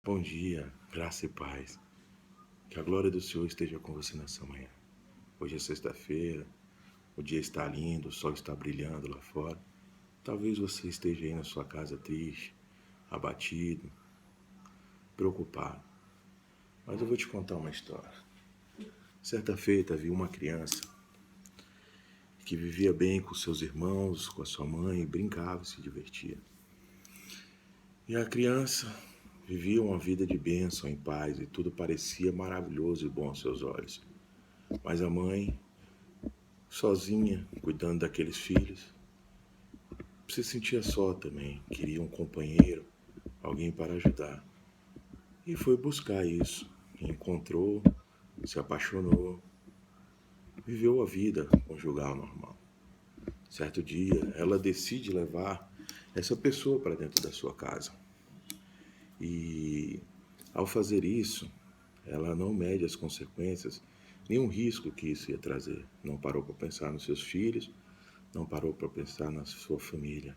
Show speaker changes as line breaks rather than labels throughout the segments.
Bom dia, graça e paz. Que a glória do Senhor esteja com você nessa manhã. Hoje é sexta-feira, o dia está lindo, o sol está brilhando lá fora. Talvez você esteja aí na sua casa triste, abatido, preocupado. Mas eu vou te contar uma história. Certa feita havia uma criança que vivia bem com seus irmãos, com a sua mãe, brincava e se divertia. E a criança vivia uma vida de bênção, em paz, e tudo parecia maravilhoso e bom aos seus olhos. Mas a mãe, sozinha, cuidando daqueles filhos, se sentia só também, queria um companheiro, alguém para ajudar. E foi buscar isso, encontrou, se apaixonou, viveu a vida conjugal normal. Certo dia, ela decide levar essa pessoa para dentro da sua casa. E ao fazer isso, ela não mede as consequências, nenhum risco que isso ia trazer. Não parou para pensar nos seus filhos, não parou para pensar na sua família.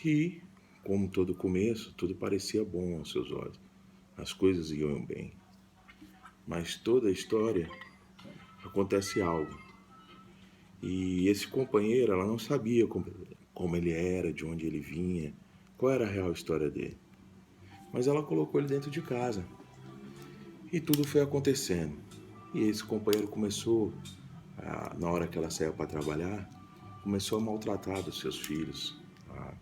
E, como todo começo, tudo parecia bom aos seus olhos. As coisas iam bem. Mas toda a história acontece algo. E esse companheiro, ela não sabia como ele era, de onde ele vinha, qual era a real história dele. Mas ela colocou ele dentro de casa. E tudo foi acontecendo. E esse companheiro começou, na hora que ela saiu para trabalhar, começou a maltratar os seus filhos, a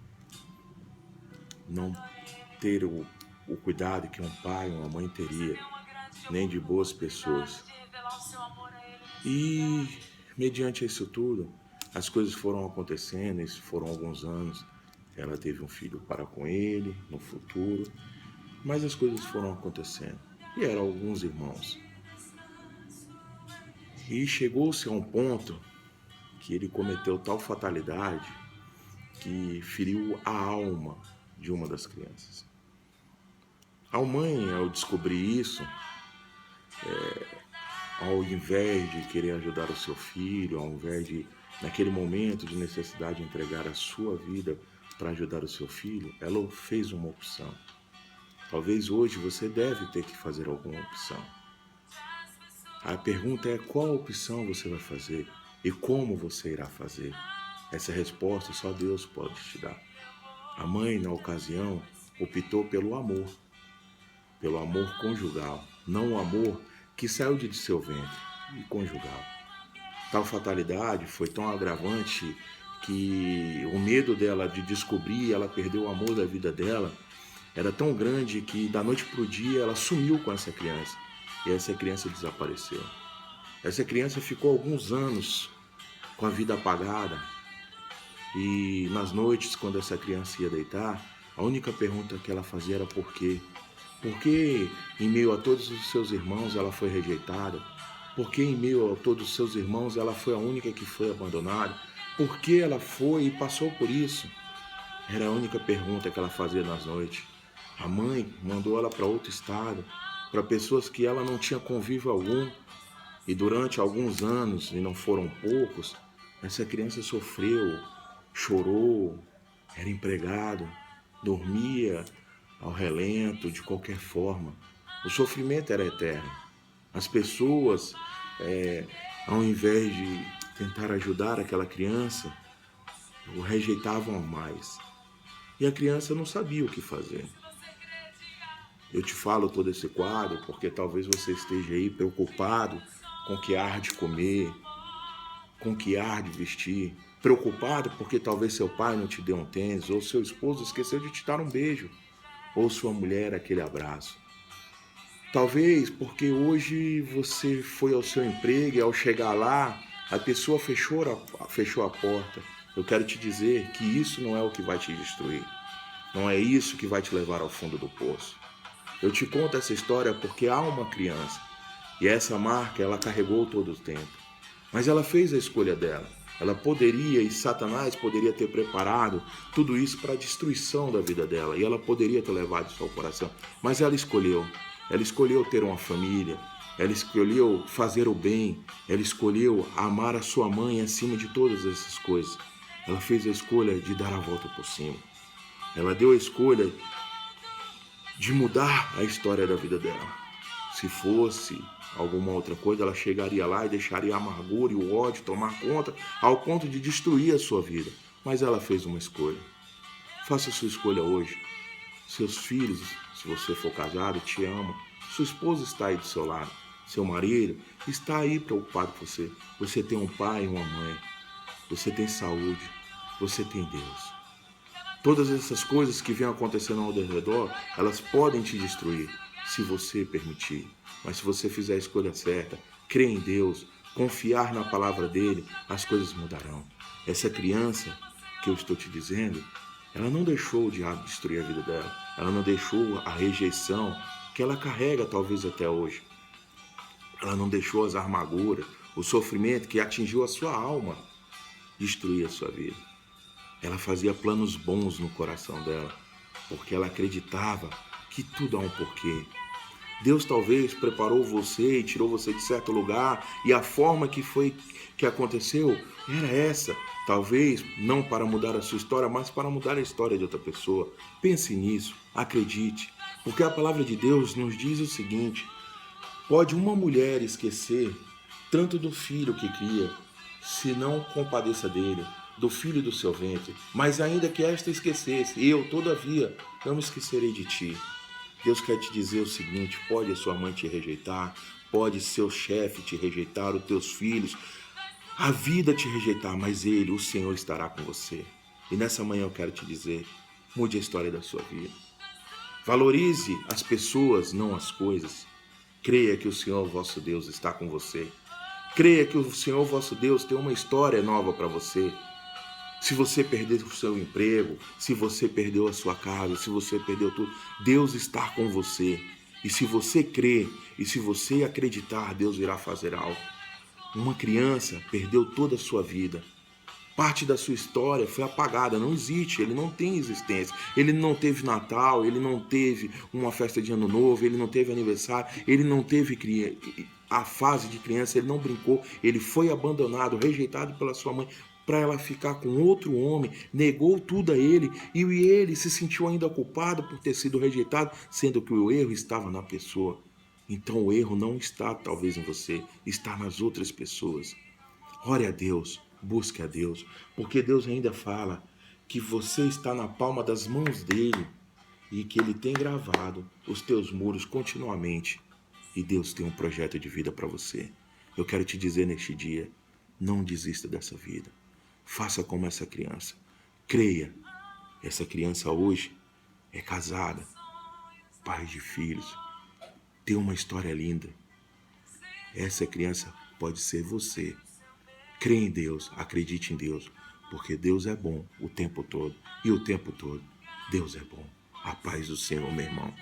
não ter o cuidado que um pai, uma mãe teria, nem de boas pessoas. E, mediante isso tudo, as coisas foram acontecendo, isso foram alguns anos. Ela teve um filho para com ele, no futuro, mas as coisas foram acontecendo. E eram alguns irmãos. E chegou-se a um ponto que ele cometeu tal fatalidade que feriu a alma de uma das crianças. A mãe, ao descobrir isso, ao invés de querer ajudar o seu filho, ao invés de, naquele momento de necessidade, entregar a sua vida para ajudar o seu filho, ela fez uma opção. Talvez hoje você deve ter que fazer alguma opção. A pergunta é qual opção você vai fazer e como você irá fazer. Essa resposta só Deus pode te dar. A mãe, na ocasião, optou pelo amor conjugal, não o amor que saiu de seu ventre, e conjugal. Tal fatalidade foi tão agravante que o medo dela de descobrir, ela perdeu o amor da vida dela, era tão grande que da noite para o dia ela sumiu com essa criança e essa criança desapareceu. Essa criança ficou alguns anos com a vida apagada e nas noites, quando essa criança ia deitar, a única pergunta que ela fazia era por quê? Por que em meio a todos os seus irmãos ela foi rejeitada? Por que em meio a todos os seus irmãos ela foi a única que foi abandonada? Por que ela foi e passou por isso? Era a única pergunta que ela fazia nas noites. A mãe mandou ela para outro estado, para pessoas que ela não tinha convívio algum. E durante alguns anos, e não foram poucos, essa criança sofreu, chorou, era empregado, dormia ao relento, de qualquer forma. O sofrimento era eterno. As pessoas, ao invés de tentar ajudar aquela criança, o rejeitavam mais. E a criança não sabia o que fazer. Eu te falo todo esse quadro porque talvez você esteja aí preocupado com o que há de comer, com o que há de vestir, preocupado porque talvez seu pai não te deu um tênis, ou seu esposo esqueceu de te dar um beijo, ou sua mulher aquele abraço. Talvez porque hoje você foi ao seu emprego e ao chegar lá, a pessoa fechou a porta. Eu quero te dizer que isso não é o que vai te destruir. Não é isso que vai te levar ao fundo do poço. Eu te conto essa história porque há uma criança e essa marca ela carregou todo o tempo. Mas ela fez a escolha dela. Ela poderia, e Satanás poderia ter preparado tudo isso para a destruição da vida dela. E ela poderia ter levado isso ao coração. Mas ela escolheu. Ela escolheu ter uma família. Ela escolheu fazer o bem. Ela escolheu amar a sua mãe acima de todas essas coisas. Ela fez a escolha de dar a volta por cima. Ela deu a escolha de mudar a história da vida dela. Se fosse alguma outra coisa, ela chegaria lá e deixaria a amargura e o ódio tomar conta ao ponto de destruir a sua vida. Mas ela fez uma escolha. Faça a sua escolha hoje. Seus filhos, se você for casado, te amam. Sua esposa está aí do seu lado. Seu marido está aí preocupado com você. Você tem um pai e uma mãe. Você tem saúde. Você tem Deus. Todas essas coisas que vêm acontecendo ao redor, elas podem te destruir, se você permitir. Mas se você fizer a escolha certa, crer em Deus, confiar na palavra dele, as coisas mudarão. Essa criança que eu estou te dizendo, ela não deixou o diabo destruir a vida dela. Ela não deixou a rejeição que ela carrega talvez até hoje. Ela não deixou as amarguras, o sofrimento que atingiu a sua alma destruir a sua vida. Ela fazia planos bons no coração dela, porque ela acreditava que tudo há um porquê. Deus talvez preparou você e tirou você de certo lugar, e a forma que aconteceu era essa. Talvez não para mudar a sua história, mas para mudar a história de outra pessoa. Pense nisso, acredite, porque a palavra de Deus nos diz o seguinte: pode uma mulher esquecer tanto do filho que cria, se não compadeça dele, do filho do seu ventre, mas ainda que esta esquecesse, eu, todavia, não me esquecerei de ti. Deus quer te dizer o seguinte: pode a sua mãe te rejeitar, pode seu chefe te rejeitar, os teus filhos, a vida te rejeitar, mas Ele, o Senhor, estará com você. E nessa manhã eu quero te dizer: mude a história da sua vida. Valorize as pessoas, não as coisas. Creia que o Senhor, vosso Deus, está com você. Creia que o Senhor, vosso Deus, tem uma história nova para você. Se você perdeu o seu emprego, se você perdeu a sua casa, se você perdeu tudo, Deus está com você. E se você crer e se você acreditar, Deus irá fazer algo. Uma criança perdeu toda a sua vida. Parte da sua história foi apagada, não existe, ele não tem existência. Ele não teve Natal, ele não teve uma festa de Ano Novo, ele não teve aniversário, ele não teve a fase de criança, ele não brincou, ele foi abandonado, rejeitado pela sua mãe para ela ficar com outro homem, negou tudo a ele e ele se sentiu ainda culpado por ter sido rejeitado, sendo que o erro estava na pessoa. Então o erro não está talvez em você, está nas outras pessoas. Ore a Deus, busque a Deus, porque Deus ainda fala que você está na palma das mãos dele e que ele tem gravado os teus muros continuamente. E Deus tem um projeto de vida para você. Eu quero te dizer neste dia: não desista dessa vida. Faça como essa criança. Creia. Essa criança hoje é casada, pai de filhos, tem uma história linda. Essa criança pode ser você. Crê em Deus, acredite em Deus, porque Deus é bom o tempo todo. E o tempo todo, Deus é bom. A paz do Senhor, meu irmão.